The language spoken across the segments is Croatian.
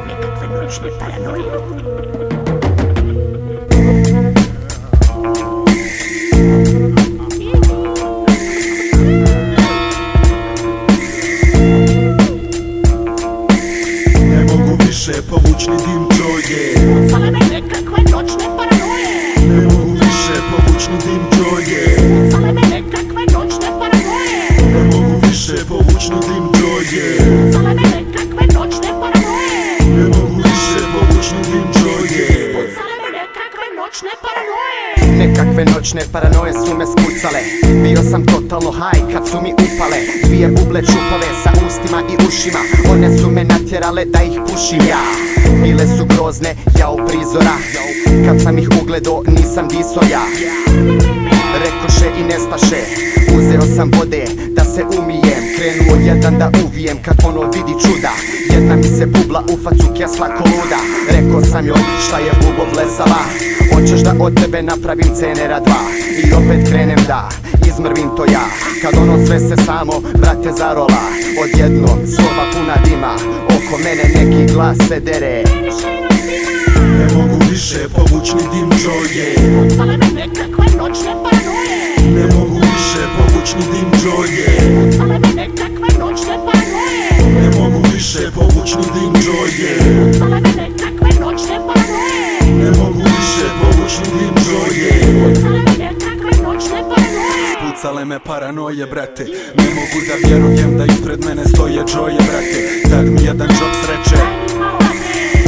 Nekakve noćne paranoje. Ne mogu više povući ni dim Joye. Spucale me nekakve noćne paranoje. Ne mogu više povući ni dim Joye. Spucale me nekakve noćne paranoje. Ne mogu više povući ni dim Joye. Spucale me nekakve noćne paranoje. Ne mogu više povući ni dim Joye. Spucale me nekakve noćne paranoje. Nekakve noćne paranoje su me spucale. Bio sam totalno high kad su mi upale dvije buble čupave sa ustima i ušima. One su me natjerale da ih pušim ja. Bile su grozne, jao prizora. Kad sam ih ugledo nisam diso ja. Rekoše i nestaše. Uzeo sam vode da se umijem. Krenuo jedan da uvijem kad ono vidi čuda. Jedna mi se bubla u facu kesla ko luda. Rekao sam joj šta je bubo blesava. Hoćeš da od tebe napravim cenera dva. I opet krenem da izmrvim to ja. Kad ono sve se samo brate zarola. Odjednom soba puna dima. Oko mene neki glas se dere. Ne mogu više povući ni dim Joye. Spucale me nekakve noćne paranoje. Ne mogu više povući ni dim Joye. Spucale me nekakve noćne paranoje. Ne mogu više povući ni dim Joye. Spucale me nekakve noćne paranoje. Ne mogu više povući ni dim Joye. Spucale me nekakve noćne paranoje. Pucale me paranoje, brate. Ne mogu da vjerujem da ispred mene stoje Joye, brate. Tad mi jedan džok sreće.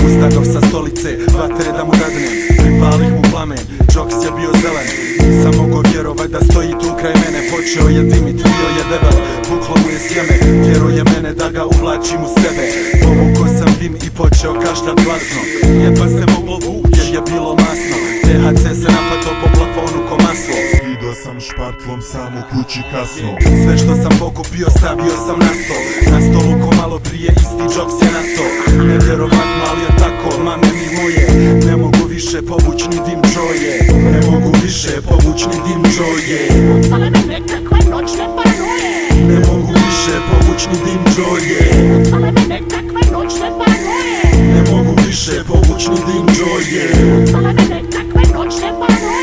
Ustadoh sa stolice, vatre da mu dadnem. Pripalih mu plamen, džoks je bio zelen. Nisam mogao vjerovat da stoji tu kraj mene. Počeo je dimit, bio je debel. Puklo mu je sjeme, tjero je mene da ga uvlačim u sebe. Povukao sam dim i počeo kašljat glasno. Jedva se moglo vuć jer je bilo masno. THC se napato po plafonu ko maslo. Vidio sam špatlom sam u kući kasno. Sve što sam pokupio stavio sam na stol. Na stolu ko malo prije isti džoks je nastao. Nevjerovatno ali je tako, mame mi moje. Ne mogu više povući ni dim Joye. Ne mogu više povući ni dim Joye. Spucale me nekakve noćne paranoje. Ne mogu više povući ni dim Joye. Spucale me nekakve noćne paranoje. Ne mogu više povući ni dim Joye. Spucale me nekakve noćne paranoje.